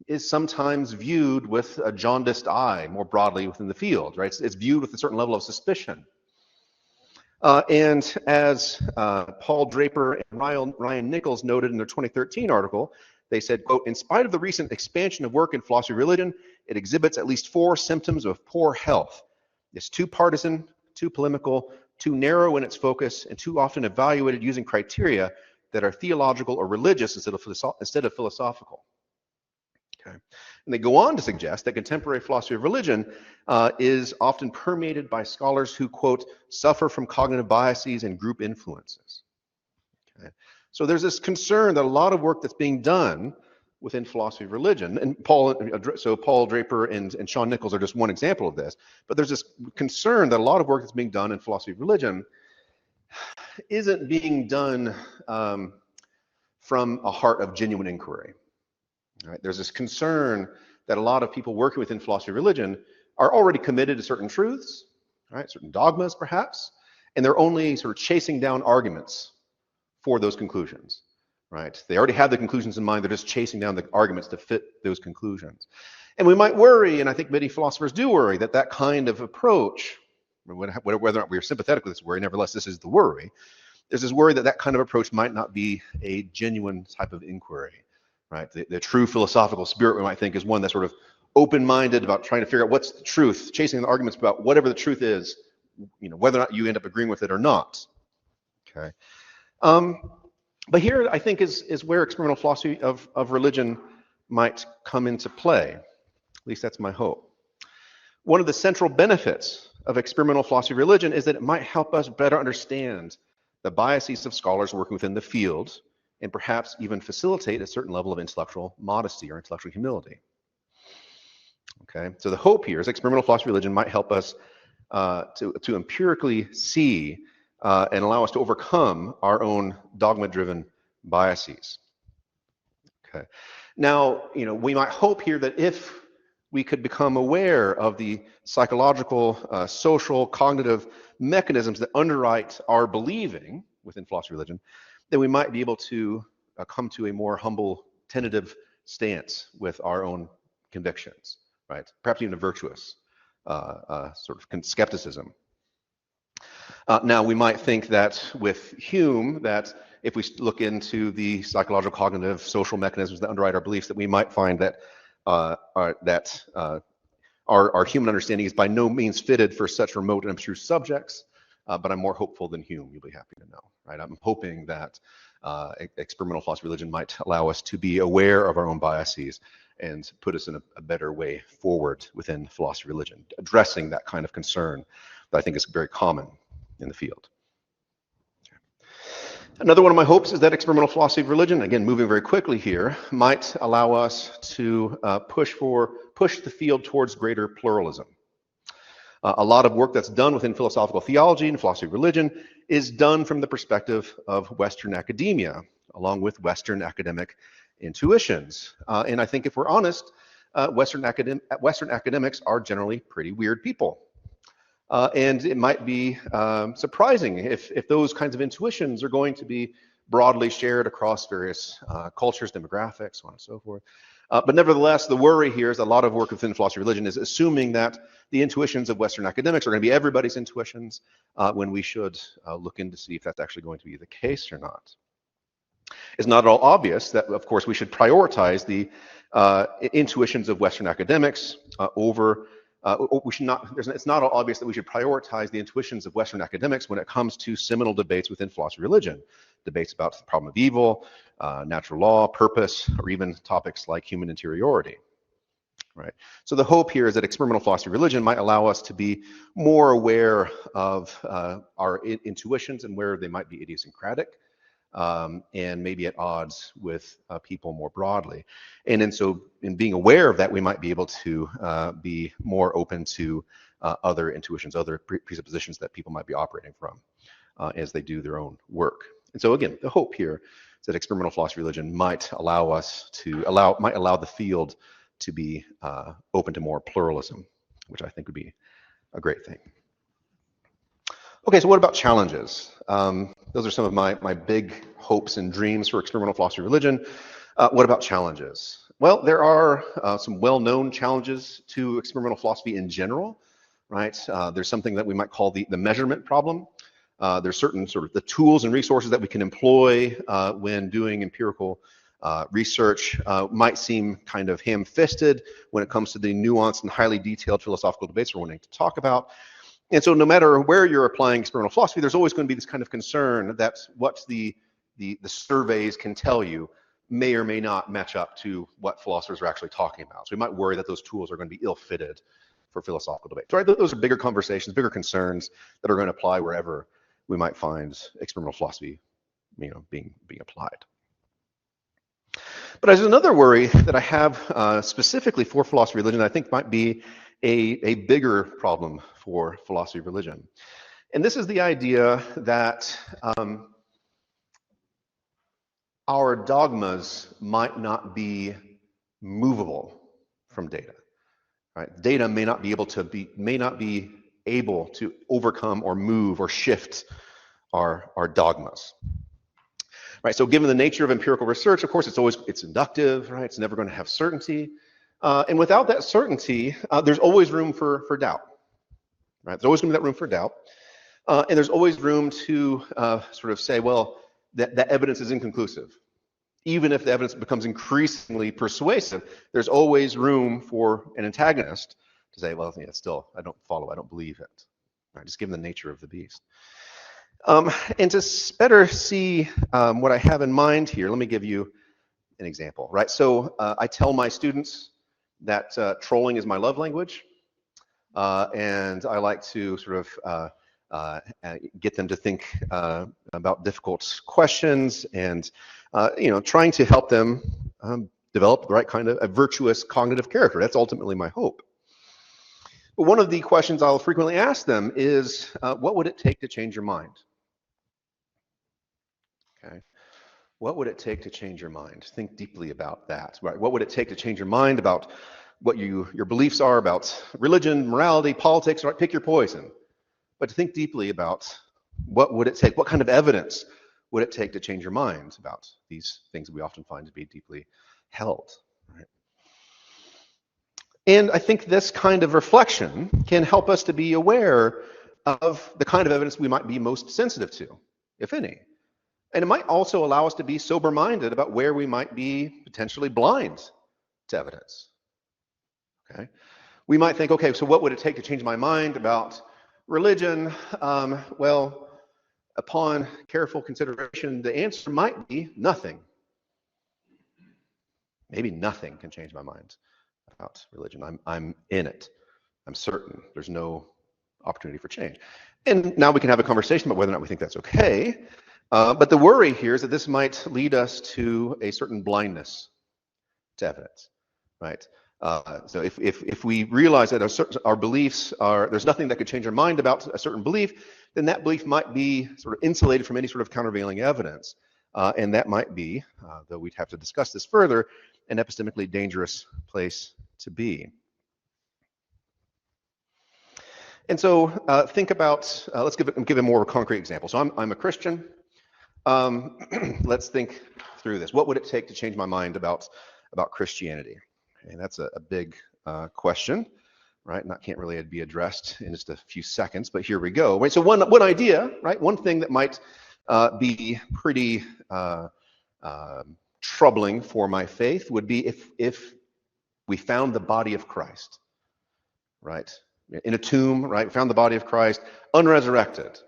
is sometimes viewed with a jaundiced eye more broadly within the field, right? It's viewed with a certain level of suspicion. And as Paul Draper and Ryan Nichols noted in their 2013 article, they said, quote, in spite of the recent expansion of work in philosophy of religion, it exhibits at least 4 symptoms of poor health. It's too partisan, too polemical, too narrow in its focus, and too often evaluated using criteria that are theological or religious instead of philosophical. Okay. And they go on to suggest that contemporary philosophy of religion is often permeated by scholars who, quote, suffer from cognitive biases and group influences. Okay. So there's this concern that a lot of work that's being done within philosophy of religion, and Paul Draper and Sean Nichols are just one example of this, but there's this concern that a lot of work that's being done in philosophy of religion isn't being done from a heart of genuine inquiry. Right? There's this concern that a lot of people working within philosophy of religion are already committed to certain truths, right? Certain dogmas perhaps, and they're only sort of chasing down arguments for those conclusions, right? They already have the conclusions in mind, they're just chasing down the arguments to fit those conclusions. And we might worry, and I think many philosophers do worry, that that kind of approach, whether or not we're sympathetic with this worry, nevertheless this is the worry, there's this worry that that kind of approach might not be a genuine type of inquiry. Right, the true philosophical spirit, we might think, is one that's sort of open-minded about trying to figure out what's the truth, chasing the arguments about whatever the truth is, you know, whether or not you end up agreeing with it or not. Okay, but here I think is where experimental philosophy of religion might come into play. At least that's my hope. One of the central benefits of experimental philosophy of religion is that it might help us better understand the biases of scholars working within the field, and perhaps even facilitate a certain level of intellectual modesty or intellectual humility. Okay, so the hope here is experimental philosophy of religion might help us to empirically see and allow us to overcome our own dogma-driven biases. Okay, now, you know, we might hope here that if we could become aware of the psychological, social, cognitive mechanisms that underwrite our believing within philosophy of religion, then we might be able to come to a more humble, tentative stance with our own convictions, right? Perhaps even a virtuous sort of skepticism. Now, we might think that with Hume, that if we look into the psychological, cognitive, social mechanisms that underwrite our beliefs, that we might find that our human understanding is by no means fitted for such remote and abstruse subjects. But I'm more hopeful than Hume, you'll be happy to know, right? I'm hoping that experimental philosophy of religion might allow us to be aware of our own biases and put us in a better way forward within philosophy of religion, addressing that kind of concern that I think is very common in the field. Okay. Another one of my hopes is that experimental philosophy of religion, again, moving very quickly here, might allow us to push the field towards greater pluralism. A lot of work that's done within philosophical theology and philosophy of religion is done from the perspective of Western academia, along with Western academic intuitions. And I think if we're honest, Western academics are generally pretty weird people. And it might be surprising if those kinds of intuitions are going to be broadly shared across various cultures, demographics, so on and so forth. But nevertheless, the worry here is a lot of work within philosophy of religion is assuming that the intuitions of Western academics are going to be everybody's intuitions, when we should look in to see if that's actually going to be the case or not. It's not at all obvious that, of course, we should prioritize the intuitions of Western academics over. It's not all obvious that we should prioritize the intuitions of Western academics when it comes to seminal debates within philosophy of religion, debates about the problem of evil, natural law, purpose, or even topics like human interiority. Right. So the hope here is that experimental philosophy of religion might allow us to be more aware of our intuitions and where they might be idiosyncratic, and maybe at odds with people more broadly. And in being aware of that, we might be able to be more open to other intuitions, other presuppositions that people might be operating from as they do their own work. And so again, the hope here is that experimental philosophy of religion might allow the field to be open to more pluralism, which I think would be a great thing. Okay, so what about challenges? Those are some of my big hopes and dreams for experimental philosophy of religion. What about challenges? Well, there are some well-known challenges to experimental philosophy in general, right? There's something that we might call the measurement problem. There's certain sort of the tools and resources that we can employ when doing empirical research might seem kind of ham-fisted when it comes to the nuanced and highly detailed philosophical debates we're wanting to talk about. And so no matter where you're applying experimental philosophy, there's always going to be this kind of concern that what the surveys can tell you may or may not match up to what philosophers are actually talking about. So we might worry that those tools are going to be ill-fitted for philosophical debate. So, right, those are bigger conversations, bigger concerns that are going to apply wherever we might find experimental philosophy, being applied. But there's another worry that I have specifically for philosophy of religion, I think might be a bigger problem for philosophy of religion. And this is the idea that our dogmas might not be movable from data. Right? Data may not be able to overcome or move or shift our dogmas. Right? So given the nature of empirical research, of course, it's inductive, right? It's never going to have certainty. And without that certainty, there's always room for doubt. Right? There's always going to be that room for doubt. And there's always room to sort of say, well, that evidence is inconclusive. Even if the evidence becomes increasingly persuasive, there's always room for an antagonist to say, well, yeah, still, I don't follow, I don't believe it. Right? Just given the nature of the beast. And to better see what I have in mind here, let me give you an example. Right? So I tell my students that trolling is my love language, and I like to sort of get them to think about difficult questions and, trying to help them develop the right kind of a virtuous cognitive character. That's ultimately my hope. But one of the questions I'll frequently ask them is, what would it take to change your mind? Okay. What would it take to change your mind? Think deeply about that. Right? What would it take to change your mind about what your beliefs are about religion, morality, politics, right? Pick your poison. But to think deeply about what would it take, what kind of evidence would it take to change your mind about these things that we often find to be deeply held. Right? And I think this kind of reflection can help us to be aware of the kind of evidence we might be most sensitive to, if any. And it might also allow us to be sober-minded about where we might be potentially blind to evidence. Okay? We might think, okay, so what would it take to change my mind about religion? Well, upon careful consideration, the answer might be nothing. Maybe nothing can change my mind about religion. I'm in it. I'm certain. There's no opportunity for change. And now we can have a conversation about whether or not we think that's okay. But the worry here is that this might lead us to a certain blindness to evidence, right? So if we realize that our beliefs there's nothing that could change our mind about a certain belief, then that belief might be sort of insulated from any sort of countervailing evidence. And that might be, though we'd have to discuss this further, an epistemically dangerous place to be. And so think about, let's give a more concrete example. So I'm a Christian. Let's think through this. What would it take to change my mind about Christianity? And that's a big question, right? And that can't really be addressed in just a few seconds, but here we go. Right, so one idea, right? One thing that might be pretty troubling for my faith would be if we found the body of Christ, right? In a tomb, right? Found the body of Christ, unresurrected,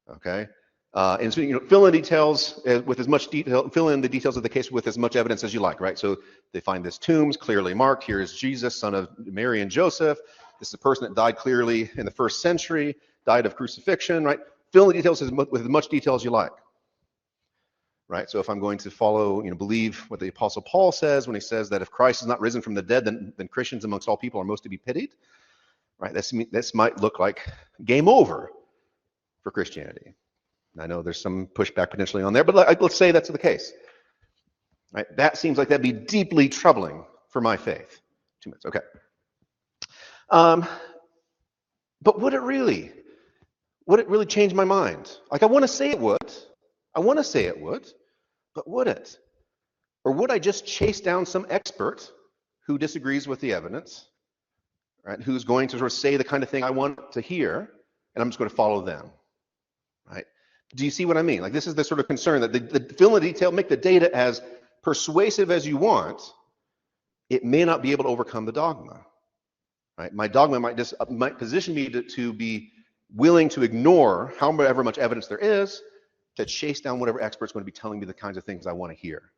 okay? And so, fill in details with as much detail, fill in the details of the case with as much evidence as you like, right? So they find this tomb's clearly marked. Here is Jesus, son of Mary and Joseph. This is a person that died clearly in the first century, died of crucifixion, right? Fill in the details with as much detail as you like, right? So if I'm going to follow, believe what the Apostle Paul says when he says that if Christ is not risen from the dead, then Christians amongst all people are most to be pitied, right? This might look like game over for Christianity. I know there's some pushback potentially on there, but let's say that's the case. Right? That seems like that'd be deeply troubling for my faith. 2 minutes, okay. But would it really change my mind? Like I want to say it would, but would it? Or would I just chase down some expert who disagrees with the evidence, right? Who's going to sort of say the kind of thing I want to hear, and I'm just going to follow them, right? Do you see what I mean? Like, this is the sort of concern that the fill in the detail, make the data as persuasive as you want, it may not be able to overcome the dogma, right? My dogma might position me to be willing to ignore however much evidence there is to chase down whatever expert's going to be telling me the kinds of things I want to hear.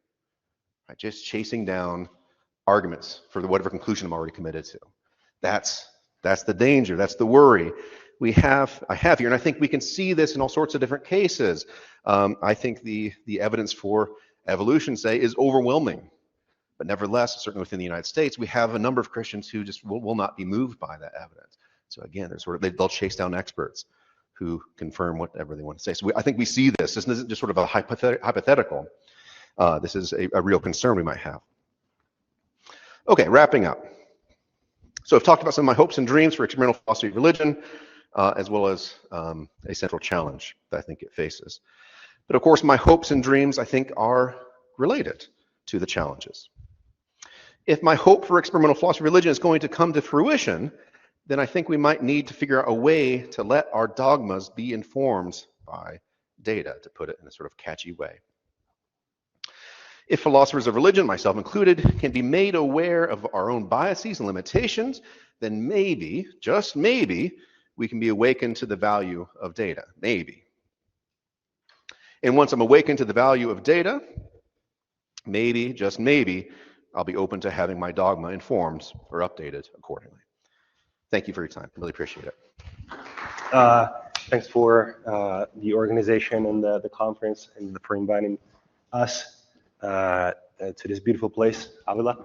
Right? Just chasing down arguments for whatever conclusion I'm already committed to. That's the danger. That's the worry I have here, and I think we can see this in all sorts of different cases. I think the evidence for evolution, say, is overwhelming, but nevertheless, certainly within the United States, we have a number of Christians who just will not be moved by that evidence. So again, they'll chase down experts who confirm whatever they want to say. So I think we see this. This isn't just sort of a hypothetical. This is a real concern we might have. Okay, wrapping up. So I've talked about some of my hopes and dreams for experimental philosophy of religion, as well as a central challenge that I think it faces. But of course, my hopes and dreams, I think, are related to the challenges. If my hope for experimental philosophy of religion is going to come to fruition, then I think we might need to figure out a way to let our dogmas be informed by data, to put it in a sort of catchy way. If philosophers of religion, myself included, can be made aware of our own biases and limitations, then maybe, just maybe, we can be awakened to the value of data. Maybe. And once I'm awakened to the value of data, maybe, just maybe, I'll be open to having my dogma informed or updated accordingly. Thank you for your time. I really appreciate it. Thanks for the organization and the conference, and for inviting us to this beautiful place, Avila.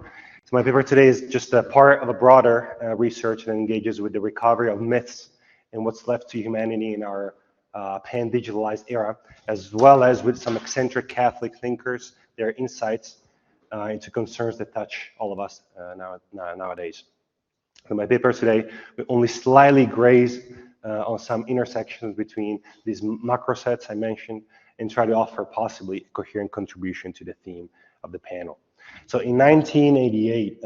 So my paper today is just a part of a broader research that engages with the recovery of myths and what's left to humanity in our pan-digitalized era, as well as with some eccentric Catholic thinkers, their insights into concerns that touch all of us nowadays. In my paper today, we only slightly graze on some intersections between these macro sets I mentioned, and try to offer possibly a coherent contribution to the theme of the panel. So in 1988,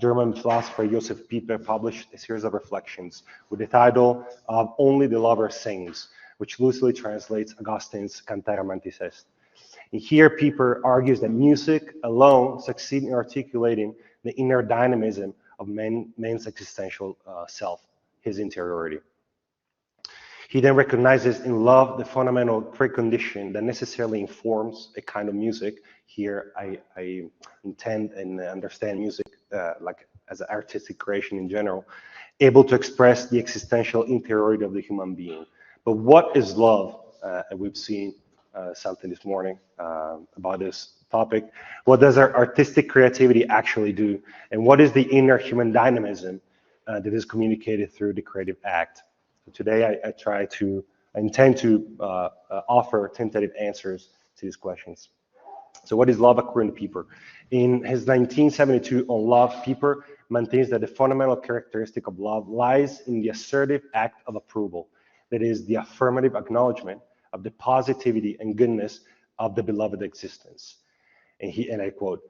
German philosopher Josef Pieper published a series of reflections with the title of Only the Lover Sings, which loosely translates Augustine's Cantare Amantis est. And here Pieper argues that music alone succeeds in articulating the inner dynamism of man's existential self, his interiority. He then recognizes in love the fundamental precondition that necessarily informs a kind of music. Here I intend and understand music like as an artistic creation in general, able to express the existential interiority of the human being. But what is love? And we've seen something this morning about this topic. What does our artistic creativity actually do? And what is the inner human dynamism that is communicated through the creative act? So today I intend to offer tentative answers to these questions. So what is love according to Pieper? In his 1972 on love, Pieper maintains that the fundamental characteristic of love lies in the assertive act of approval. That is the affirmative acknowledgement of the positivity and goodness of the beloved existence. And I quote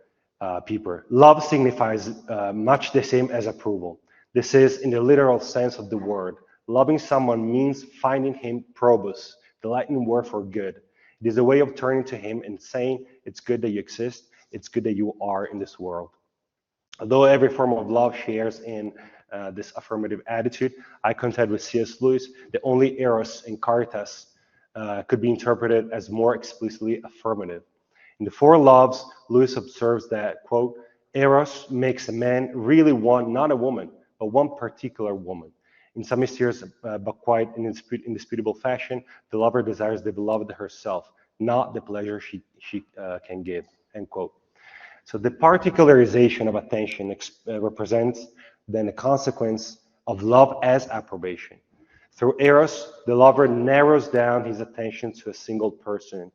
Pieper, love signifies much the same as approval. This is in the literal sense of the word. Loving someone means finding him probus, the Latin word for good. It is a way of turning to him and saying, it's good that you exist, it's good that you are in this world. Although every form of love shares in this affirmative attitude, I contend with C.S. Lewis that only eros and caritas could be interpreted as more explicitly affirmative. In the four loves, Lewis observes that, quote, eros makes a man really want not a woman, but one particular woman. In some mysterious but quite indisputable fashion, the lover desires the beloved herself, not the pleasure she can give, end quote. So the particularization of attention represents then a consequence of love as approbation. Through eros, the lover narrows down his attention to a single person,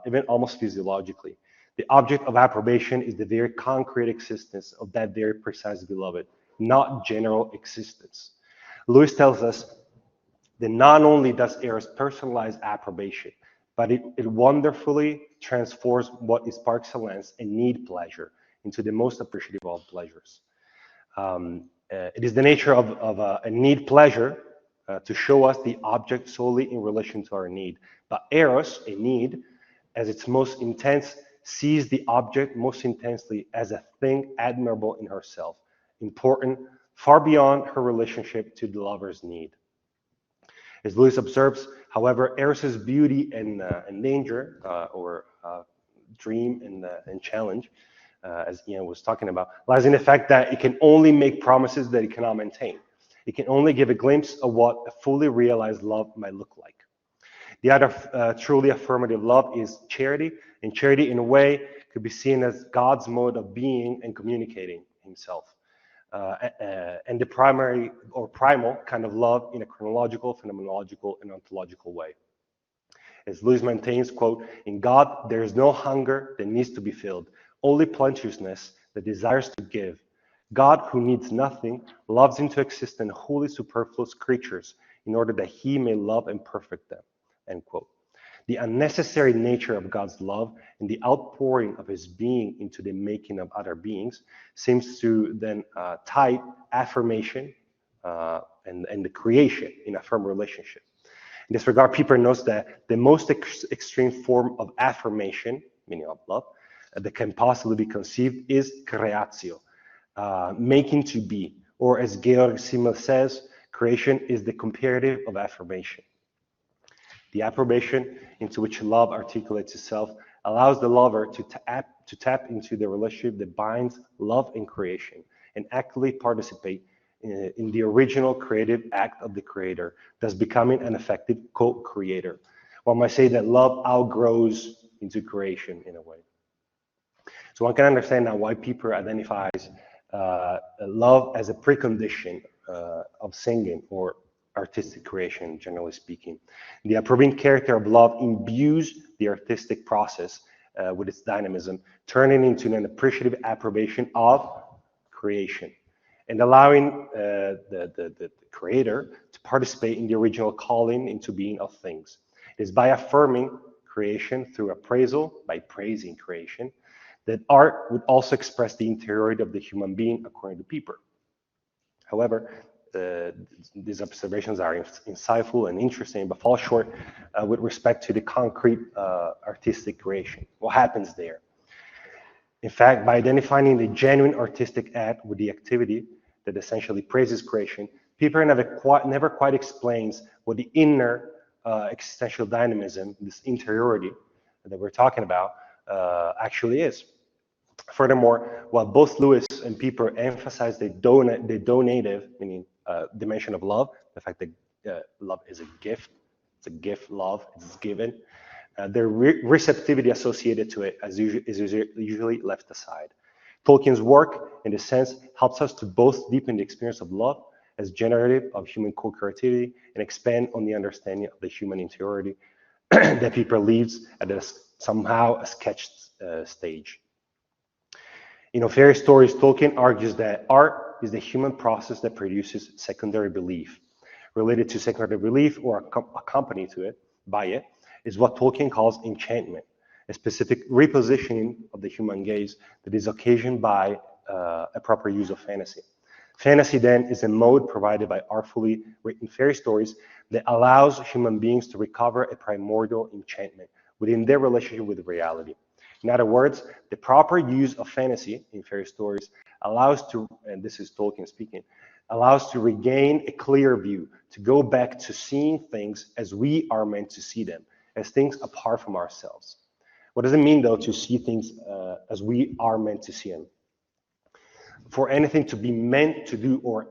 even almost physiologically. The object of approbation is the very concrete existence of that very precise beloved, not general existence. Lewis tells us that not only does eros personalize approbation, but it wonderfully transforms what is par excellence a need pleasure into the most appreciative of pleasures. It is the nature of a need pleasure to show us the object solely in relation to our need. But eros, a need, as its most intense, sees the object most intensely as a thing admirable in herself, important, far beyond her relationship to the lover's need. As Lewis observes, however, Eros's beauty and danger, or dream and challenge, as Ian was talking about, lies in the fact that it can only make promises that it cannot maintain. It can only give a glimpse of what a fully realized love might look like. The other truly affirmative love is charity, and charity in a way could be seen as God's mode of being and communicating himself. And the primary or primal kind of love in a chronological, phenomenological, and ontological way. As Lewis maintains, quote, in God there is no hunger that needs to be filled, only plenteousness that desires to give. God, who needs nothing, loves into existence wholly superfluous creatures in order that he may love and perfect them, end quote. The unnecessary nature of God's love and the outpouring of his being into the making of other beings seems to then tie affirmation and the creation in a firm relationship. In this regard, Pieper notes that the most extreme form of affirmation, meaning of love, that can possibly be conceived is creatio, making to be, or as Georg Simmel says, creation is the comparative of affirmation. The approbation into which love articulates itself allows the lover to tap into the relationship that binds love and creation and actively participate in the original creative act of the creator, thus becoming an effective co-creator. One might say that love outgrows into creation in a way. So one can understand now why Pieper identifies love as a precondition of singing or artistic creation, generally speaking. The approving character of love imbues the artistic process with its dynamism, turning into an appreciative approbation of creation and allowing the creator to participate in the original calling into being of things. It is by affirming creation through appraisal, by praising creation, that art would also express the interiority of the human being, according to Pieper. However, these observations are insightful and interesting, but fall short with respect to the concrete artistic creation. What happens there? In fact, by identifying the genuine artistic act with the activity that essentially praises creation, Pieper never quite explains what the inner existential dynamism, this interiority that we're talking about, actually is. Furthermore, while both Lewis and Pieper emphasize the donative, meaning dimension of love, the fact that love is a gift, it's a gift, love, it's given, the receptivity associated to it is usually left aside. Tolkien's work, in this sense, helps us to both deepen the experience of love as generative of human co-creativity and expand on the understanding of the human interiority that Pieper leaves at somehow a sketched stage. In Fairy Stories, Tolkien argues that art is the human process that produces secondary belief. Related to secondary belief, or accompanied to it, by it, is what Tolkien calls enchantment, a specific repositioning of the human gaze that is occasioned by a proper use of fantasy. Fantasy, then, is a mode provided by artfully written fairy stories that allows human beings to recover a primordial enchantment within their relationship with reality. In other words, the proper use of fantasy in fairy stories allows to, and this is Tolkien speaking, allows to regain a clear view, to go back to seeing things as we are meant to see them, as things apart from ourselves. What does it mean, though, to see things as we are meant to see them? For anything to be meant to do or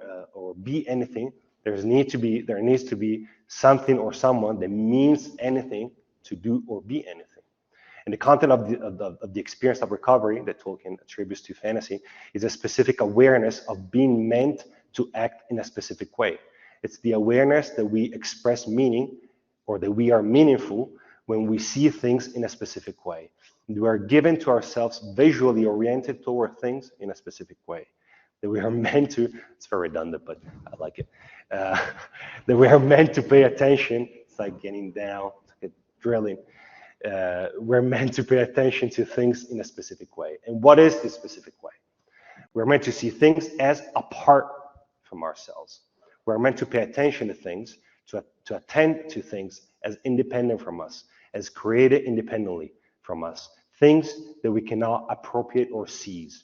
be anything, there needs to be something or someone that means anything to do or be anything. And the content of the experience of recovery that Tolkien attributes to fantasy is a specific awareness of being meant to act in a specific way. It's the awareness that we express meaning, or that we are meaningful when we see things in a specific way. We are given to ourselves visually oriented toward things in a specific way. That we are meant to, it's very redundant, but I like it. That we are meant to pay attention. It's like getting down, it's like drilling. we're meant to pay attention to things in a specific way. And what is this specific way? We're meant to see things as apart from ourselves. We're meant to pay attention to things, to attend to things as independent from us, as created independently from us, things that we cannot appropriate or seize.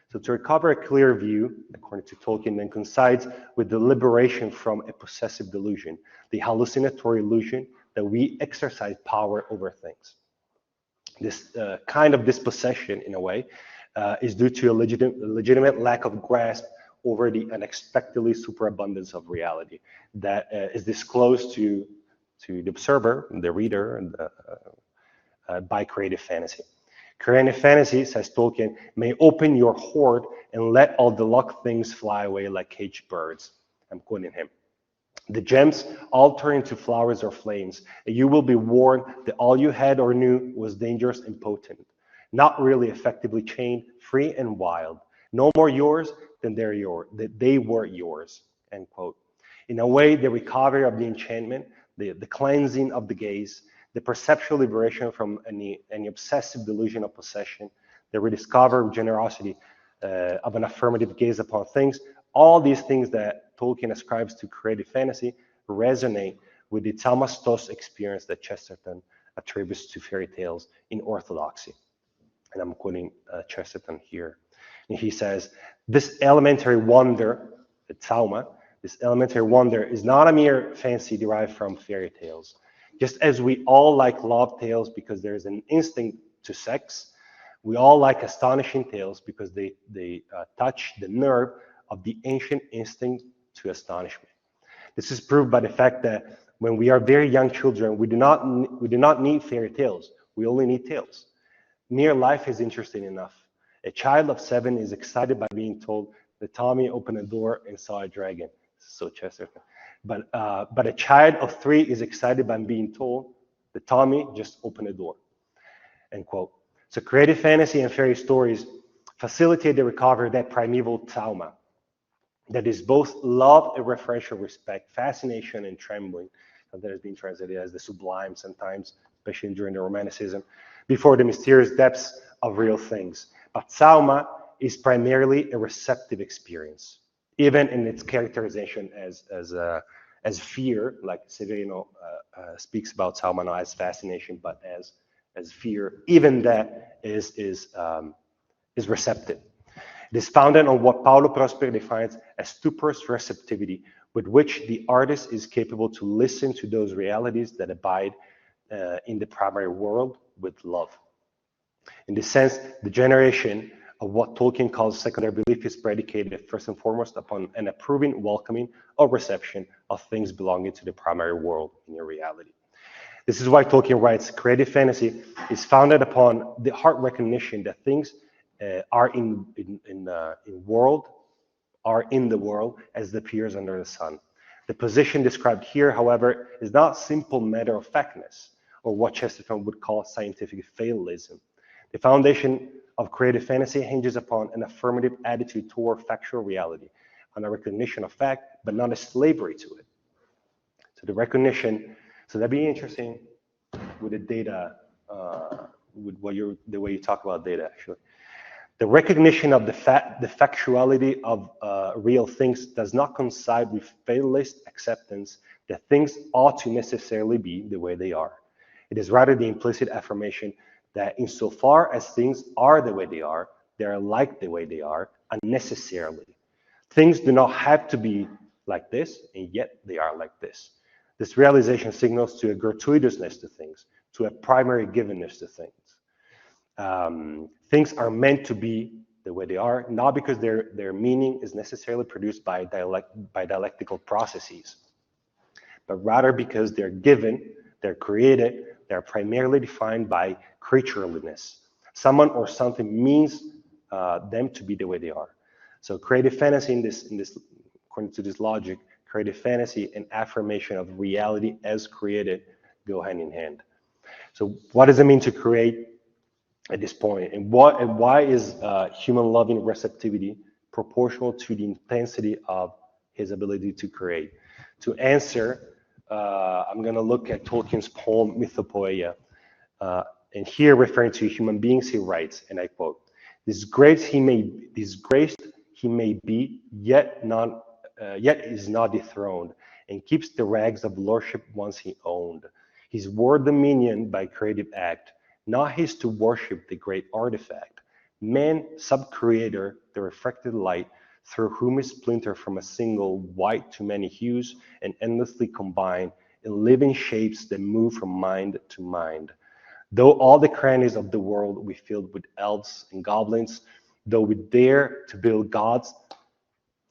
So to recover a clear view, according to Tolkien, then coincides with the liberation from a possessive delusion, the hallucinatory illusion that we exercise power over things. This kind of dispossession, in a way, is due to a legitimate lack of grasp over the unexpectedly superabundance of reality that is disclosed to the observer, the reader, and by creative fantasy. Creative fantasy, says Tolkien, may open your hoard and let all the luck things fly away like caged birds. I'm quoting him. The gems all turn into flowers or flames, and you will be warned that all you had or knew was dangerous and potent, not really effectively chained, free and wild. No more yours than they were yours, end quote. In a way, the recovery of the enchantment, the cleansing of the gaze, the perceptual liberation from any obsessive delusion of possession, the rediscovered generosity of an affirmative gaze upon things, all these things that Tolkien ascribes to creative fantasy resonate with the Thalmastos experience that Chesterton attributes to fairy tales in orthodoxy. And I'm quoting Chesterton here. And he says, this elementary wonder, the Thalma, this elementary wonder is not a mere fancy derived from fairy tales. Just as we all like love tales because there's an instinct to sex, we all like astonishing tales because they touch the nerve of the ancient instinct to astonishment. This is proved by the fact that when we are very young children, we do not need fairy tales. We only need tales. Mere life is interesting enough. A child of 7 is excited by being told that Tommy opened a door and saw a dragon. So Chesterton. But a child of 3 is excited by being told that Tommy just opened a door, end quote. So creative fantasy and fairy stories facilitate the recovery of that primeval Thalma that is both love and reverential respect, fascination and trembling, that has been translated as the sublime sometimes, especially during the Romanticism, before the mysterious depths of real things. But Thalma is primarily a receptive experience, even in its characterization as fear, like Severino speaks about Thalma not as fascination, but as fear. Even that is receptive. It is founded on what Paolo Prospero defines as stuporous receptivity, with which the artist is capable to listen to those realities that abide in the primary world with love. In this sense, the generation of what Tolkien calls secondary belief is predicated first and foremost upon an approving, welcoming, or reception of things belonging to the primary world in your reality. This is why Tolkien writes, creative fantasy is founded upon the heart recognition that things are in the world as it appears under the sun. The position described here, however, is not simple matter-of-factness, or what Chesterton would call scientific fatalism. The foundation of creative fantasy hinges upon an affirmative attitude toward factual reality, on a recognition of fact, but not a slavery to it. So the recognition, so that'd be interesting with the data, with the way you talk about data, actually. The recognition of the factuality of real things does not coincide with fatalist acceptance that things ought to necessarily be the way they are. It is rather the implicit affirmation that insofar as things are the way they are like the way they are unnecessarily. Things do not have to be like this, and yet they are like this. This realization signals to a gratuitousness to things, to a primary givenness to things. Things are meant to be the way they are, not because their meaning is necessarily produced by dialectical processes, but rather because they're given, they're created, they're primarily defined by creatureliness. Someone or something means them to be the way they are. So creative fantasy in this, according to this logic, creative fantasy and affirmation of reality as created go hand in hand. So what does it mean to create at this point? And why is human loving receptivity proportional to the intensity of his ability to create? To answer, I'm going to look at Tolkien's poem Mythopoeia, And here, referring to human beings, he writes, and I quote, disgraced he may be, yet is not dethroned, and keeps the rags of lordship once he owned. His word dominion by creative act, not his to worship the great artifact. Man, sub-creator, the refracted light, through whom is splinter from a single white to many hues, and endlessly combined in living shapes that move from mind to mind. Though all the crannies of the world we filled with elves and goblins, though we dare to build gods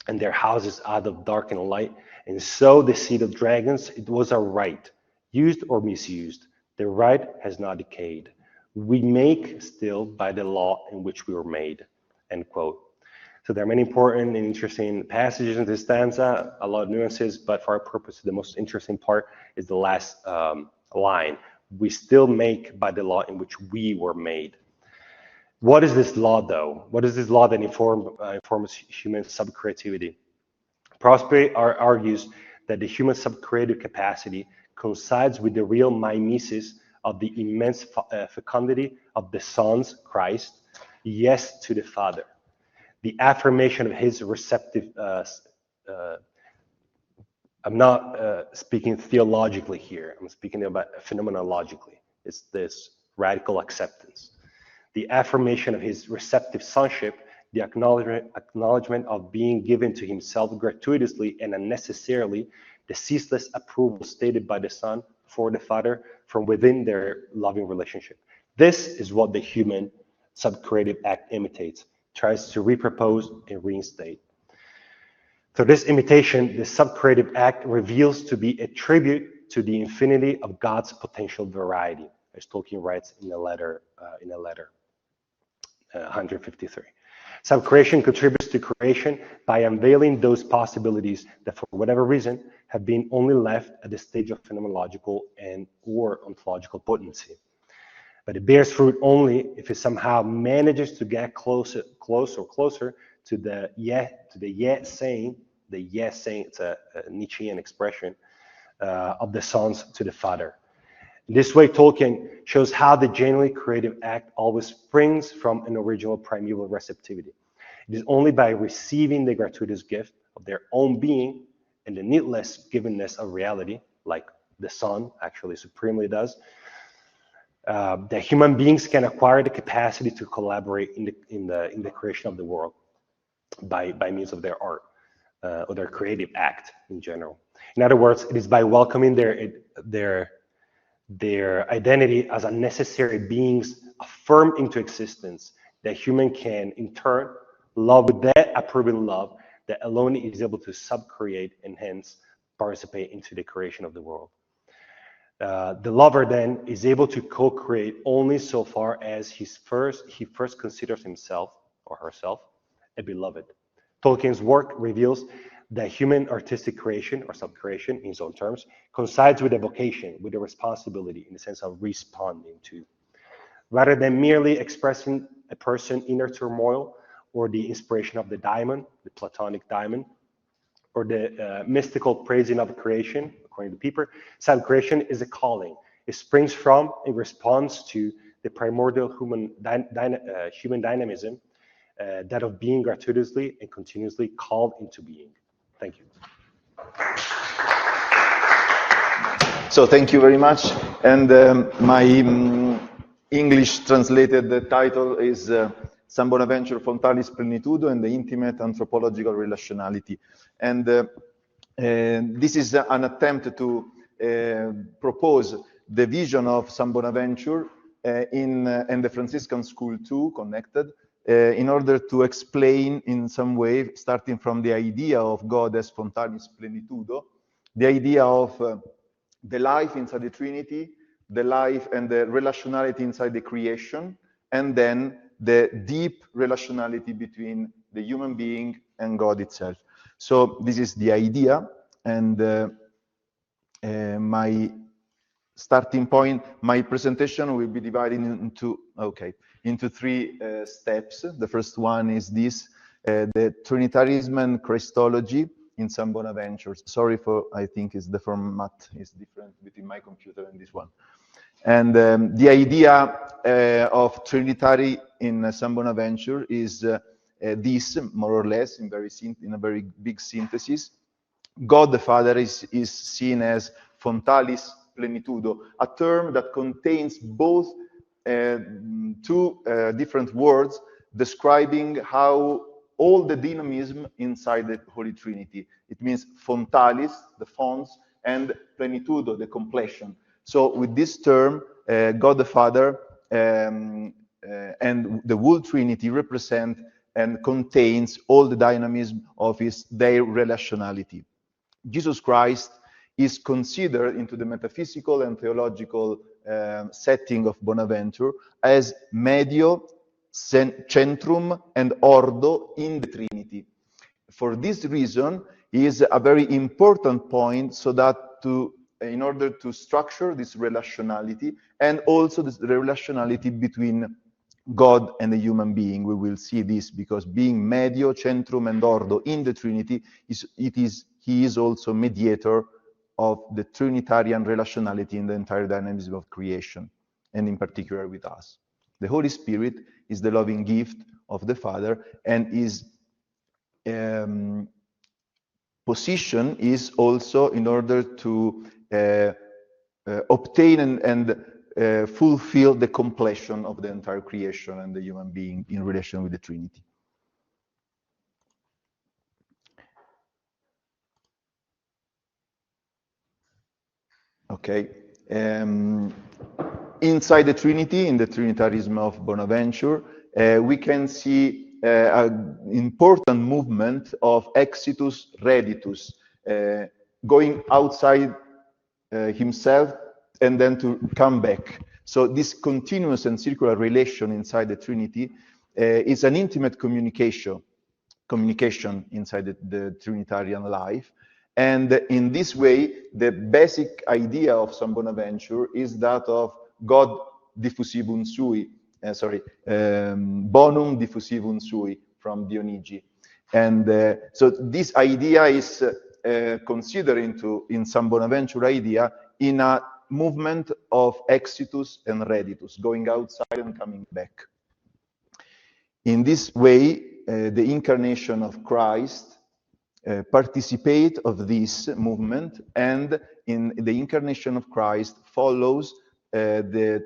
and their houses out of dark and light, and sow the seed of dragons, it was our right, used or misused. The right has not decayed. We make still by the law in which we were made, end quote. So there are many important and interesting passages in this stanza, a lot of nuances, but for our purpose, the most interesting part is the last line. We still make by the law in which we were made. What is this law, though? What is this law that informs human sub-creativity? Prosperi argues that the human sub-creative capacity coincides with the real mimesis of the immense fecundity of the Son's, Christ, yes to the Father. The affirmation of his receptive, I'm not speaking theologically here, I'm speaking about phenomenologically. It's this radical acceptance. The affirmation of his receptive sonship, the acknowledgement of being given to himself gratuitously and unnecessarily, the ceaseless approval stated by the Son for the Father from within their loving relationship. This is what the human sub-creative act imitates, tries to repropose and reinstate. Through this imitation, the sub-creative act reveals to be a tribute to the infinity of God's potential variety, as Tolkien writes in a letter 153. Sub-creation contributes to creation by unveiling those possibilities that, for whatever reason, have been only left at the stage of phenomenological and or ontological potency. But it bears fruit only if it somehow manages to get closer to the yes saying, it's a Nietzschean expression, of the sons to the Father. In this way, Tolkien shows how the genuinely creative act always springs from an original primeval receptivity. It is only by receiving the gratuitous gift of their own being and the needless givenness of reality, like the Son actually supremely does, that human beings can acquire the capacity to collaborate in the creation of the world by means of their art or their creative act in general. In other words, it is by welcoming their identity as unnecessary beings affirmed into existence that human can, in turn, love with that approving love that alone is able to sub-create and hence participate into the creation of the world. The lover then is able to co-create only so far as he first considers himself or herself a beloved. Tolkien's work reveals that human artistic creation or sub-creation, in his own terms, coincides with a vocation, with a responsibility in the sense of responding to. Rather than merely expressing a person's inner turmoil or the inspiration of the diamond, the Platonic diamond, or the mystical praising of creation, according to Pieper, sub-creation is a calling. It springs from and responds to the primordial human dynamism, that of being gratuitously and continuously called into being. Thank you. So thank you very much. And my English translated title is San Bonaventure, Fontalis, Plenitudo, and the Intimate Anthropological Relationality. And this is an attempt to propose the vision of San Bonaventure and the Franciscan school too, connected, in order to explain in some way, starting from the idea of God as Fontalis Plenitudo, the idea of the life inside the Trinity, the life and the relationality inside the creation, and then the deep relationality between the human being and God itself. So this is the idea, and my starting point, my presentation will be divided into three steps. The first one is this, the Trinitarism and Christology, in San Bonaventure. Sorry for, I think is the format is different between my computer and this one. And the idea of Trinitary in San Bonaventure is this, more or less, in a very big synthesis. God the Father is seen as Fontalis Plenitudo, a term that contains both two different words describing how all the dynamism inside the Holy Trinity. It means Fontalis, the fonts, and Plenitudo, the completion. So with this term, God the Father and the whole Trinity represent and contains all the dynamism of their relationality. Jesus Christ is considered into the metaphysical and theological setting of Bonaventure as medio, centrum, and ordo in the Trinity. For this reason, is a very important point so that in order to structure this relationality and also this relationality between God and the human being. We will see this because being medio, centrum, and ordo in the Trinity, he is also mediator of the Trinitarian relationality in the entire dynamism of creation, and in particular with us. The Holy Spirit is the loving gift of the Father, and his position is also in order to obtain and fulfill the completion of the entire creation and the human being in relation with the Trinity. Okay. Inside the Trinity, in the Trinitarism of Bonaventure, we can see an important movement of exitus reditus, going outside himself and then to come back. So this continuous and circular relation inside the Trinity is an intimate communication inside the Trinitarian life. And in this way, the basic idea of San Bonaventure is that of God diffusivum sui, bonum diffusivum sui from Dionigi. And so this idea is considered in San Bonaventure idea in a movement of exitus and reditus, going outside and coming back. In this way, the incarnation of Christ participate of this movement, and in the incarnation of Christ follows the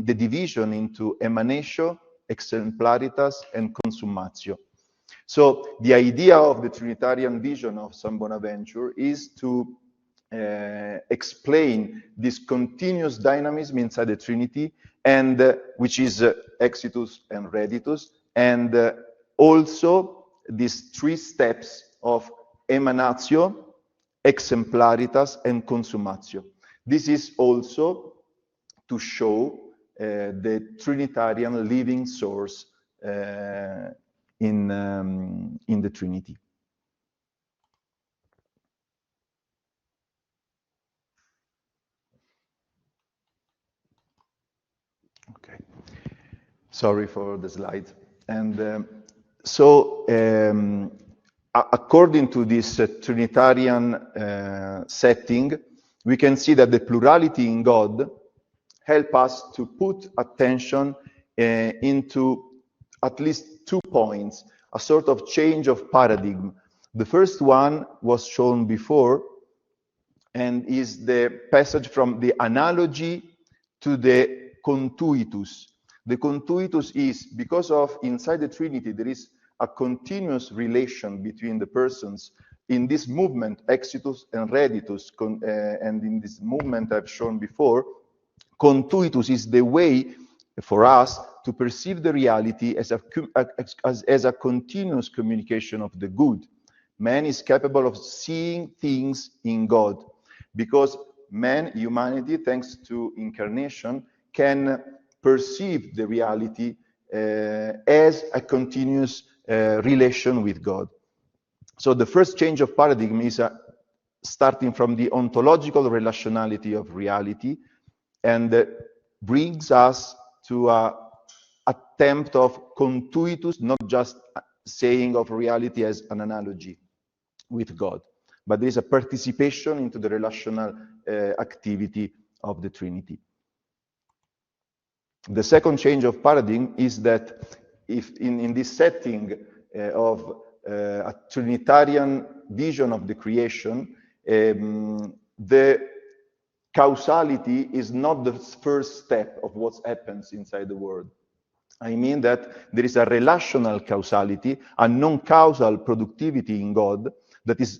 division into emanatio, exemplaritas, and consummatio. So the idea of the Trinitarian vision of San Bonaventure is to explain this continuous dynamism inside the Trinity, and which is exitus and reditus, and also these three steps of emanatio, exemplaritas, and consummatio. This is also to show the Trinitarian living source in the Trinity. Okay, sorry for the slide. And according to this Trinitarian setting, we can see that the plurality in God help us to put attention into at least 2 points, a sort of change of paradigm. The first one was shown before, and is the passage from the analogy to the contuitus. The contuitus is because of inside the Trinity there is a continuous relation between the persons. In this movement, exitus and reditus, and in this movement I've shown before, contuitus is the way for us to perceive the reality as a continuous communication of the good. Man is capable of seeing things in God, because man, humanity, thanks to incarnation, can perceive the reality as a continuous relation with God. So the first change of paradigm is starting from the ontological relationality of reality, and brings us to an attempt of contuitus, not just saying of reality as an analogy with God, but there is a participation into the relational activity of the Trinity. The second change of paradigm is that if in this setting of a Trinitarian vision of the creation, the causality is not the first step of what happens inside the world. I mean that there is a relational causality, a non-causal productivity in God that is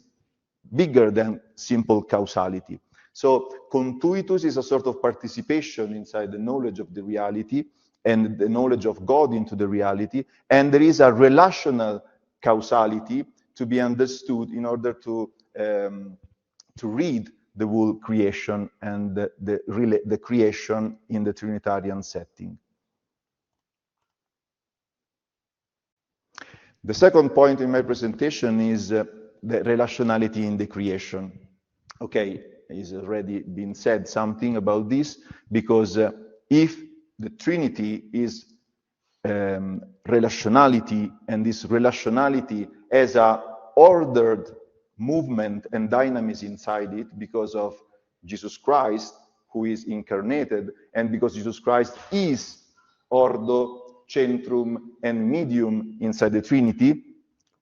bigger than simple causality. So contuitus is a sort of participation inside the knowledge of the reality and the knowledge of God into the reality, and there is a relational causality to be understood in order to read the whole creation and the creation in the Trinitarian setting. The second point in my presentation is the relationality in the creation. Okay, it's already been said something about this, because if the Trinity is relationality, and this relationality has a ordered movement and dynamism inside it because of Jesus Christ, who is incarnated, and because Jesus Christ is ordo, centrum, and medium inside the Trinity,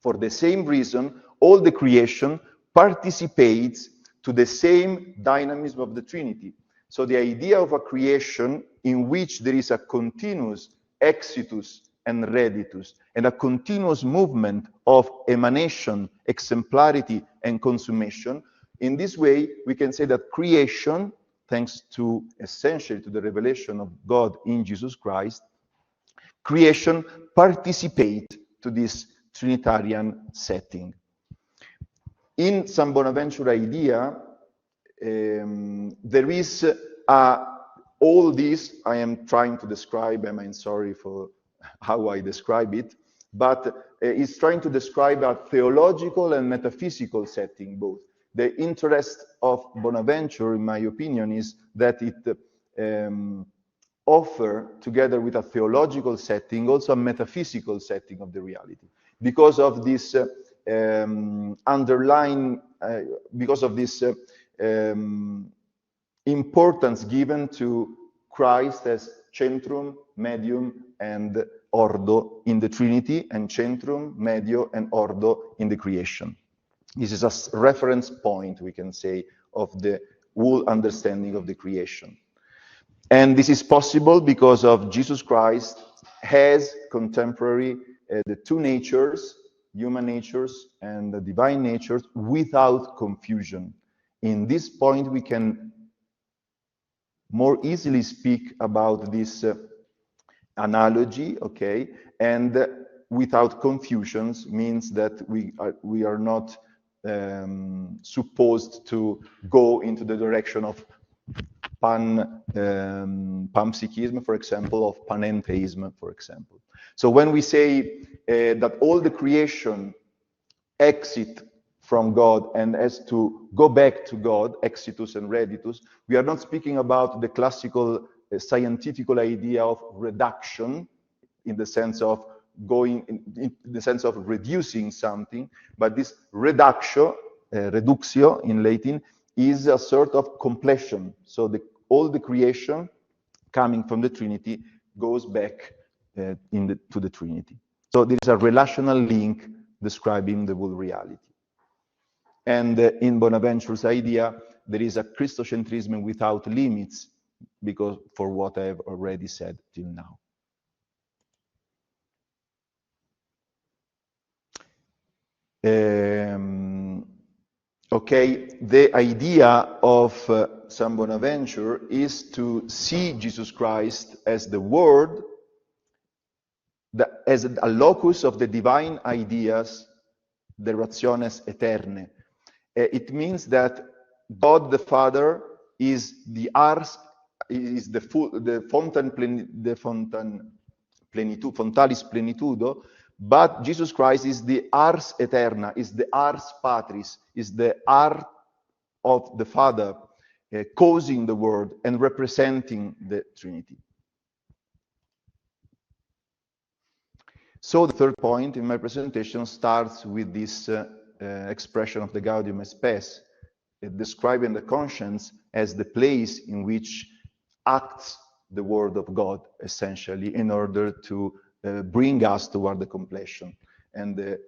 for the same reason, all the creation participates to the same dynamism of the Trinity. So the idea of a creation in which there is a continuous exitus and reditus, and a continuous movement of emanation, exemplarity, and consummation, in this way, we can say that creation, thanks to essentially to the revelation of God in Jesus Christ, creation participates to this Trinitarian setting. In San Bonaventure idea, there is all this I am trying to describe, and I'm sorry for how I describe it, but it's trying to describe a theological and metaphysical setting both. The interest of Bonaventure, in my opinion, is that it offer, together with a theological setting, also a metaphysical setting of the reality. Because of this importance given to Christ as centrum, medium, and ordo in the Trinity, and centrum, medio, and ordo in the creation. This is a reference point, we can say, of the whole understanding of the creation. And this is possible because of Jesus Christ has contemporary the two natures, human natures and the divine natures, without confusion. In this point, we can more easily speak about this analogy, okay? And without confusions means that we are not supposed to go into the direction of panpsychism, for example, of panentheism, for example. So when we say that all the creation exit from God and has to go back to God, exitus and reditus, we are not speaking about the classical scientific idea of reduction in the sense of going in the sense of reducing something, but this reductio in Latin is a sort of completion. So all the creation coming from the Trinity goes back to the Trinity. So there is a relational link describing the whole reality. And in Bonaventure's idea, there is a Christocentrism without limits, because for what I have already said till now. Okay, the idea of San Bonaventure is to see Jesus Christ as the Word, as a locus of the divine ideas, the rationes eterne. It means that God the Father is the ars, is the Fontalis Plenitudo, but Jesus Christ is the ars eterna, is the ars patris, is the art of the Father, causing the world and representing the Trinity. So the third point in my presentation starts with this expression of the Gaudium et Spes, describing the conscience as the place in which acts the word of God, essentially, in order to bring us toward the completion. And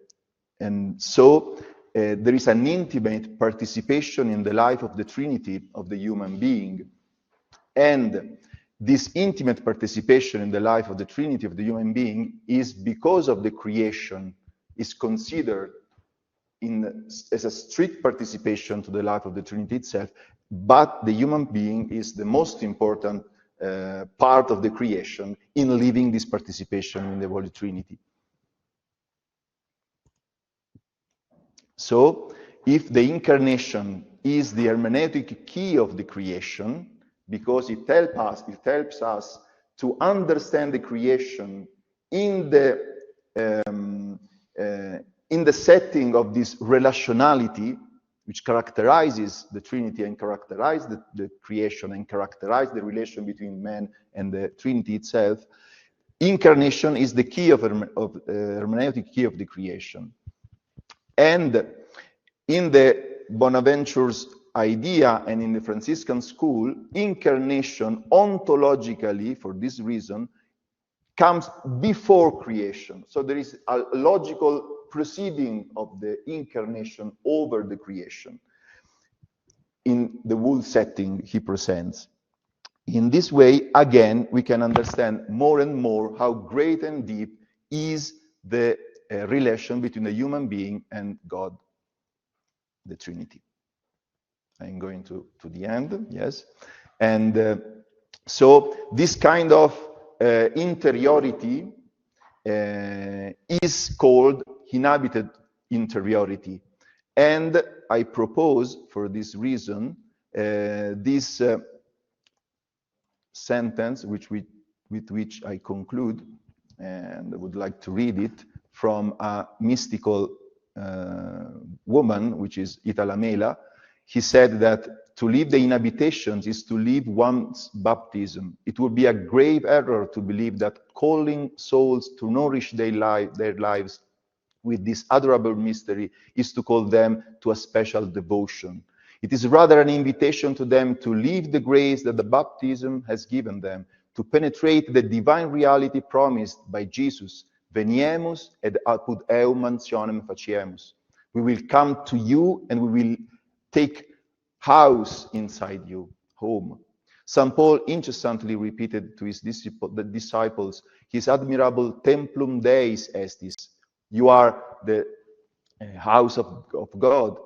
so there is an intimate participation in the life of the Trinity of the human being. And this intimate participation in the life of the Trinity of the human being is, because of the creation, is considered as a strict participation to the life of the Trinity itself, but the human being is the most important part of the creation in living this participation in the Holy Trinity. So, if the incarnation is the hermeneutic key of the creation, because it helps us to understand the creation in the setting of this relationality, which characterizes the Trinity and characterizes the creation and characterizes the relation between man and the Trinity itself. Incarnation is the key of hermeneutic key of the creation. And in the Bonaventura's idea and in the Franciscan school, incarnation ontologically, for this reason, comes before creation. So there is a logical proceeding of the incarnation over the creation in the whole setting he presents. In this way, again, we can understand more and more how great and deep is the relation between the human being and God, the Trinity. I'm going to the end, yes. And so this kind of interiority is called inhabited interiority. And I propose, for this reason, this sentence, with which I conclude, and I would like to read it, from a mystical woman, which is Itala Mela. He said that to live the inhabitations is to live one's baptism. It would be a grave error to believe that calling souls to nourish their lives with this adorable mystery is to call them to a special devotion. It is rather an invitation to them to live the grace that the baptism has given them, to penetrate the divine reality promised by Jesus. Veniemus et apud eum mansionem faciemus. We will come to you and we will take house inside you, home. St. Paul incessantly repeated to his disciples his admirable templum Deis estis. You are the house of God,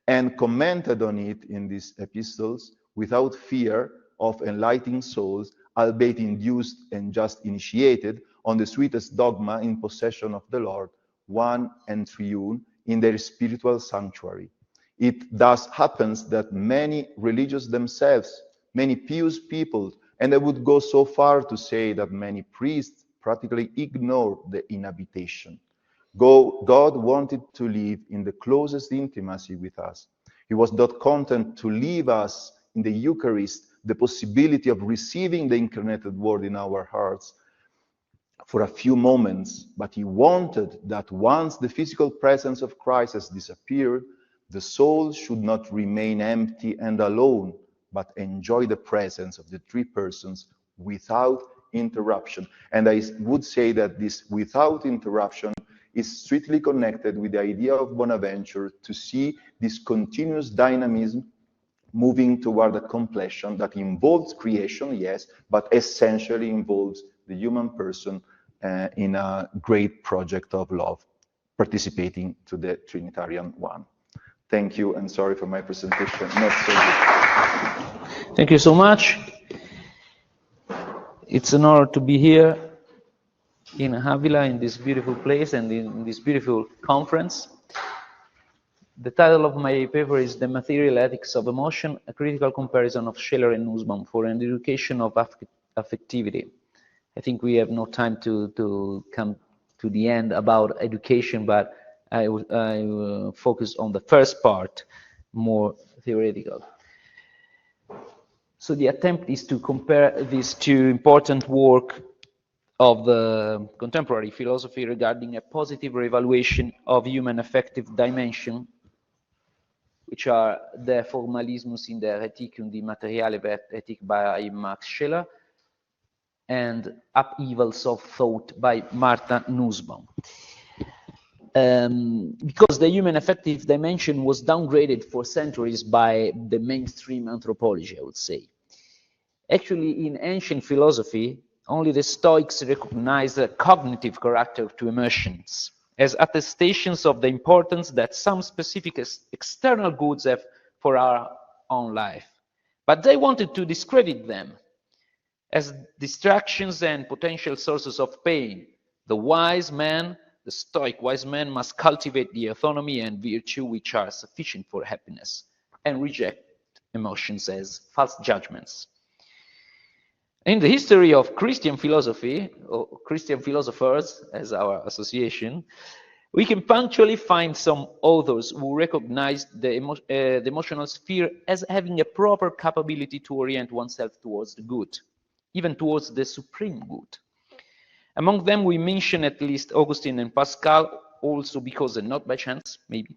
and commented on it in these epistles without fear of enlightening souls, albeit induced and just initiated on the sweetest dogma in possession of the Lord, one and triune, in their spiritual sanctuary. It thus happens that many religious themselves, many pious people, and I would go so far to say that many priests practically ignore the inhabitation. God wanted to live in the closest intimacy with us. He was not content to leave us in the Eucharist the possibility of receiving the incarnated Word in our hearts for a few moments, but he wanted that once the physical presence of Christ has disappeared, the soul should not remain empty and alone, but enjoy the presence of the three persons without interruption. And I would say that this without interruption is strictly connected with the idea of Bonaventura to see this continuous dynamism moving toward a completion that involves creation, yes, but essentially involves the human person in a great project of love, participating to the Trinitarian one. Thank you, and sorry for my presentation. Not so good. Thank you so much. It's an honor to be here in Avila, in this beautiful place and in this beautiful conference. The title of my paper is The Material Ethics of Emotion, a critical comparison of Scheler and Nussbaum for an education of affectivity. I think we have no time to come to the end about education, but I will focus on the first part, more theoretical. So the attempt is to compare these two important works of the contemporary philosophy regarding a positive reevaluation of human affective dimension, which are the Formalismus in der Ethik und die materiale Wertethik by Max Scheler, and Upheavals of Thought by Martha Nussbaum. Because the human affective dimension was downgraded for centuries by the mainstream anthropology, I would say. Actually, in ancient philosophy, only the Stoics recognized a cognitive character to emotions as attestations of the importance that some specific external goods have for our own life. But they wanted to discredit them as distractions and potential sources of pain. The wise man, the Stoic wise man, must cultivate the autonomy and virtue which are sufficient for happiness and reject emotions as false judgments. In the history of Christian philosophy, or Christian philosophers as our association, we can punctually find some authors who recognized the emotional sphere as having a proper capability to orient oneself towards the good, even towards the supreme good. Among them, we mention at least Augustine and Pascal, also because, and not by chance, maybe,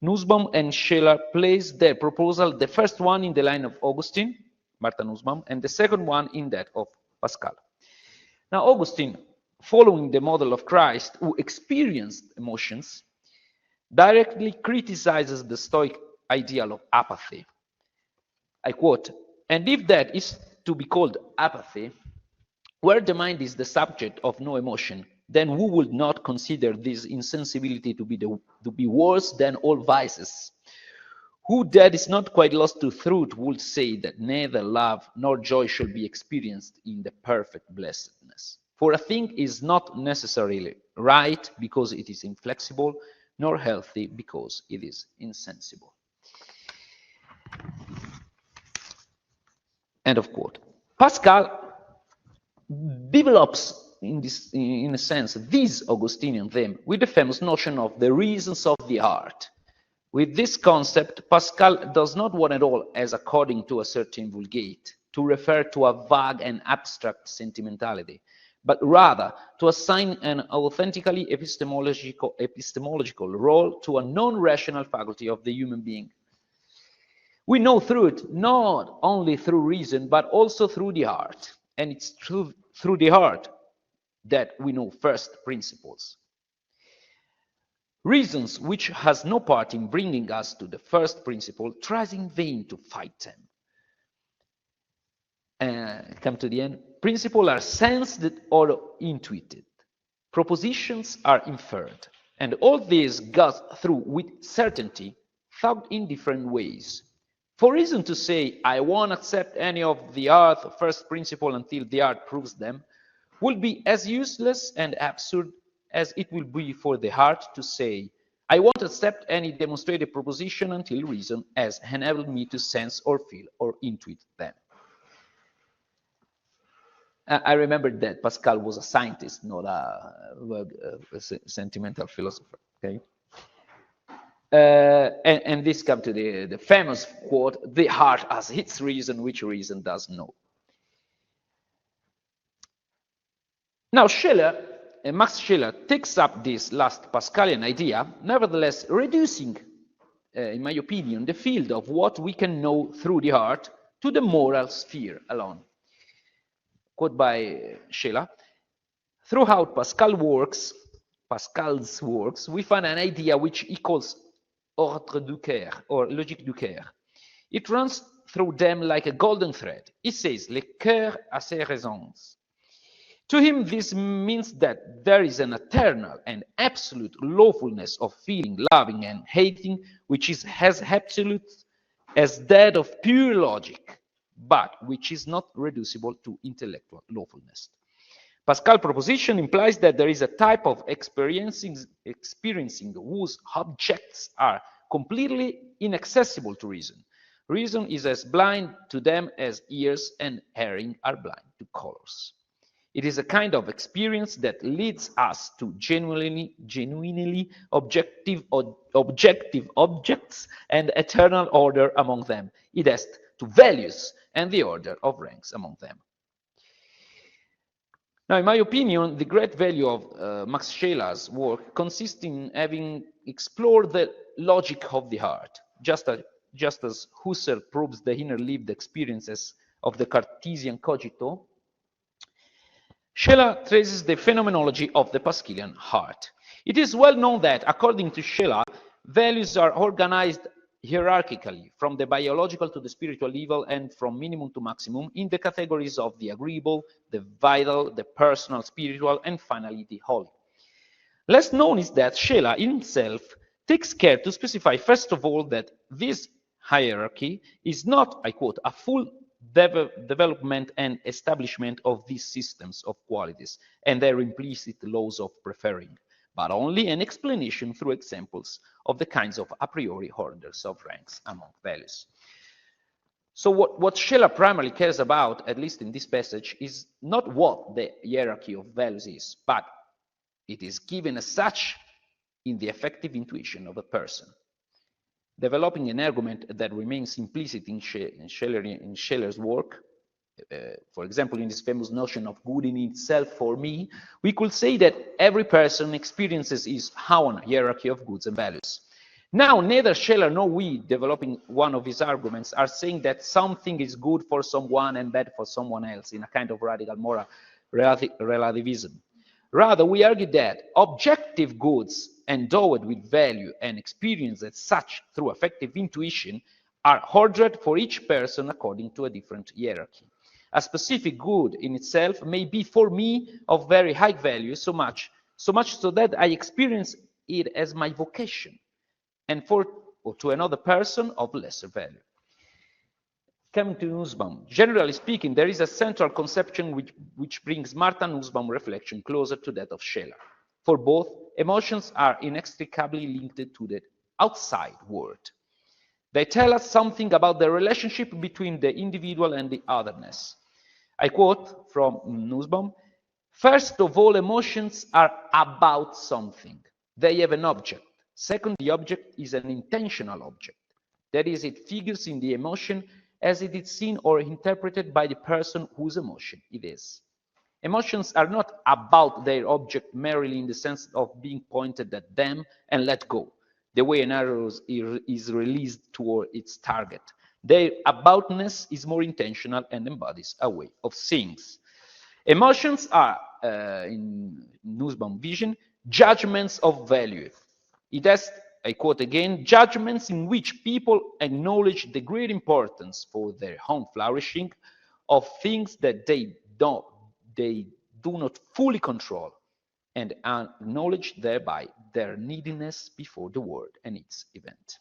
Nussbaum and Scheler placed their proposal, the first one in the line of Augustine, Martha Nussbaum, and the second one in that of Pascal. Now, Augustine, following the model of Christ, who experienced emotions, directly criticizes the Stoic ideal of apathy. I quote, "And if that is to be called apathy, where the mind is the subject of no emotion, then who would not consider this insensibility to be worse than all vices? Who that is not quite lost to truth would say that neither love nor joy shall be experienced in the perfect blessedness? For a thing is not necessarily right because it is inflexible, nor healthy because it is insensible." End of quote. Pascal develops, in a sense, this Augustinian theme with the famous notion of the reasons of the heart. With this concept, Pascal does not want at all, as according to a certain Vulgate, to refer to a vague and abstract sentimentality, but rather to assign an authentically epistemological role to a non-rational faculty of the human being. We know truth not only through reason, but also through the heart. And it's through the heart that we know first principles. Reasons which has no part in bringing us to the first principle tries in vain to fight them. Come to the end. Principles are sensed or intuited. Propositions are inferred. And all this goes through with certainty, thought in different ways. For reason to say, I won't accept any of the earth first principle until the art proves them, will be as useless and absurd as it will be for the heart to say, I won't accept any demonstrated proposition until reason has enabled me to sense or feel or intuit them. I remember that Pascal was a scientist, not a sentimental philosopher. Okay. And this comes to the famous quote, the heart has its reason, which reason does know. Now Max Scheler takes up this last Pascalian idea, nevertheless reducing, in my opinion, the field of what we can know through the heart to the moral sphere alone. Quote by Scheler, throughout Pascal's works, we find an idea which he calls ordre du cœur, or logique du cœur. It runs through them like a golden thread. He says, le cœur a ses raisons. To him, this means that there is an eternal and absolute lawfulness of feeling, loving, and hating, which is as absolute as that of pure logic, but which is not reducible to intellectual lawfulness. Pascal's proposition implies that there is a type of experiencing whose objects are completely inaccessible to reason. Reason is as blind to them as ears and hearing are blind to colors. It is a kind of experience that leads us to genuinely objective objects and eternal order among them. It has to values and the order of ranks among them. Now, in my opinion, the great value of Max Scheler's work consists in having explored the logic of the heart, just as Husserl probes the inner lived experiences of the Cartesian cogito. Scheler traces the phenomenology of the Pascalian heart. It is well known that, according to Scheler, values are organized hierarchically, from the biological to the spiritual level and from minimum to maximum, in the categories of the agreeable, the vital, the personal, spiritual, and finally the holy. Less known is that Scheler himself takes care to specify, first of all, that this hierarchy is not, I quote, a full development and establishment of these systems of qualities and their implicit laws of preferring, but only an explanation through examples of the kinds of a priori orders of ranks among values. So what Scheler primarily cares about, at least in this passage, is not what the hierarchy of values is, but it is given as such in the effective intuition of a person. Developing an argument that remains implicit in Scheler's work, for example, in this famous notion of good in itself for me, we could say that every person experiences his own hierarchy of goods and values. Now, neither Scheler nor we, developing one of his arguments, are saying that something is good for someone and bad for someone else in a kind of radical moral relativism. Rather, we argue that objective goods endowed with value and experienced as such through affective intuition are ordered for each person according to a different hierarchy. A specific good in itself may be for me of very high value, so much so that I experience it as my vocation, and to another person of lesser value. Coming to Nussbaum, generally speaking, there is a central conception which brings Martha Nussbaum reflection closer to that of Scheler. For both, emotions are inextricably linked to the outside world. They tell us something about the relationship between the individual and the otherness. I quote from Nussbaum, "First of all, emotions are about something. They have an object. Second, the object is an intentional object. That is, it figures in the emotion as it is seen or interpreted by the person whose emotion it is. Emotions are not about their object merely in the sense of being pointed at them and let go, the way an arrow is released toward its target. Their aboutness is more intentional and embodies a way of seeing. Emotions are, in Nussbaum vision, judgments of value. It has, I quote again, judgments in which people acknowledge the great importance for their own flourishing of things that they do not fully control, and acknowledge thereby their neediness before the world and its event."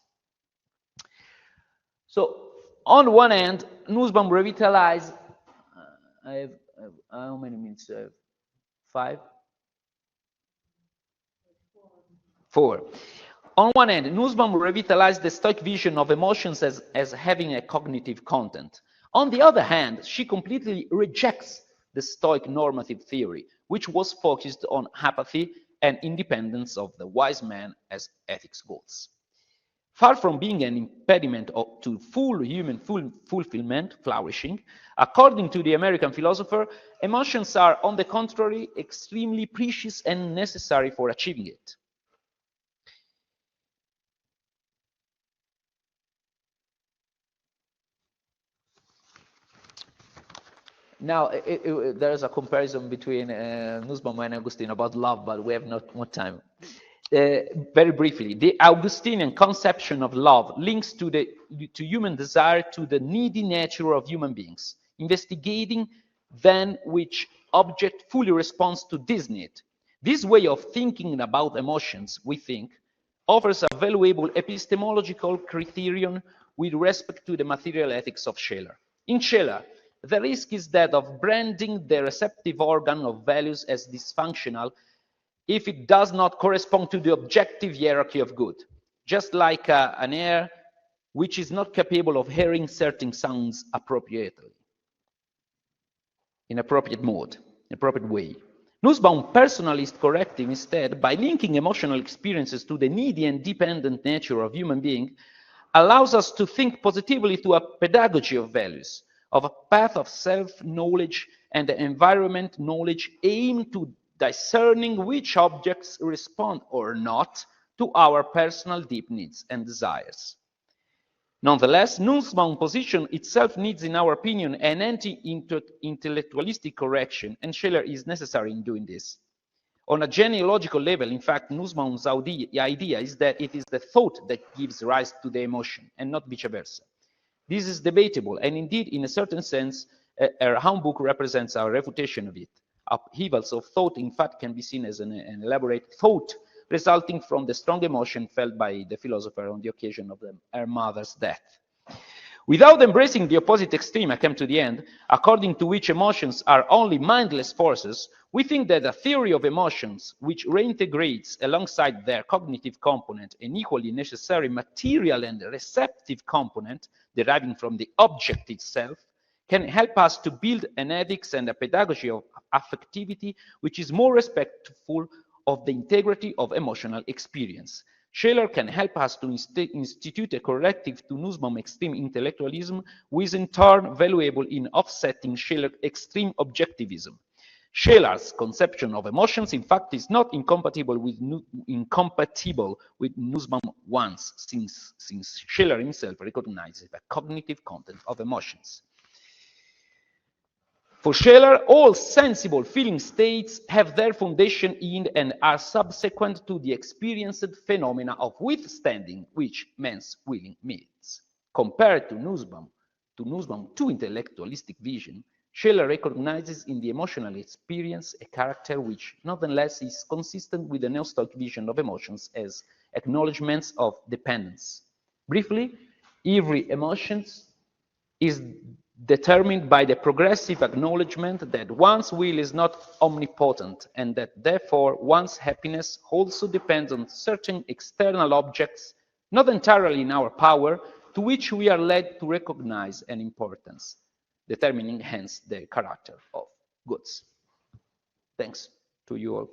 So, on one hand, Nussbaum revitalized, how many minutes? 5? 4. On one hand, Nussbaum revitalized the Stoic vision of emotions as having a cognitive content. On the other hand, she completely rejects the Stoic normative theory, which was focused on apathy and independence of the wise man as ethics goals. Far from being an impediment to full human fulfillment, flourishing, according to the American philosopher, emotions are, on the contrary, extremely precious and necessary for achieving it. Now, there is a comparison between Nussbaum and Augustine about love, but we have not much time. Very briefly, the Augustinian conception of love links to human desire to the needy nature of human beings, investigating then which object fully responds to this need. This way of thinking about emotions, we think, offers a valuable epistemological criterion with respect to the material ethics of Scheler. In Scheler, the risk is that of branding the receptive organ of values as dysfunctional if it does not correspond to the objective hierarchy of good, just like an ear which is not capable of hearing certain sounds appropriately, in appropriate mode, appropriate way. Nussbaum personally is corrective instead by linking emotional experiences to the needy and dependent nature of human being, allows us to think positively to a pedagogy of values, of a path of self-knowledge and environment knowledge aimed to discerning which objects respond or not to our personal deep needs and desires. Nonetheless, Nussbaum's position itself needs, in our opinion, an anti-intellectualistic correction, and Scheler is necessary in doing this. On a genealogical level, in fact, Nussbaum's idea is that it is the thought that gives rise to the emotion, and not vice versa. This is debatable, and indeed, in a certain sense, her handbook represents our refutation of it. Upheavals of thought, in fact, can be seen as an elaborate thought resulting from the strong emotion felt by the philosopher on the occasion of her mother's death. Without embracing the opposite extreme, I come to the end, according to which emotions are only mindless forces, we think that a theory of emotions which reintegrates alongside their cognitive component an equally necessary material and receptive component deriving from the object itself can help us to build an ethics and a pedagogy of affectivity which is more respectful of the integrity of emotional experience. Scheler can help us to institute a corrective to Nussbaum's extreme intellectualism, which is in turn valuable in offsetting Scheler's extreme objectivism. Scheler's conception of emotions, in fact, is not incompatible with Nussbaum's ones, since Scheler himself recognizes the cognitive content of emotions. For Scheler, all sensible feeling states have their foundation in and are subsequent to the experienced phenomena of withstanding which man's willing means. Compared to Nussbaum's too intellectualistic vision, Scheler recognizes in the emotional experience a character which, nonetheless, is consistent with the Neo-Stoic vision of emotions as acknowledgements of dependence. Briefly, every emotion is determined by the progressive acknowledgement that one's will is not omnipotent and that therefore one's happiness also depends on certain external objects not entirely in our power, to which we are led to recognize an importance, determining hence the character of goods. Thanks to you all.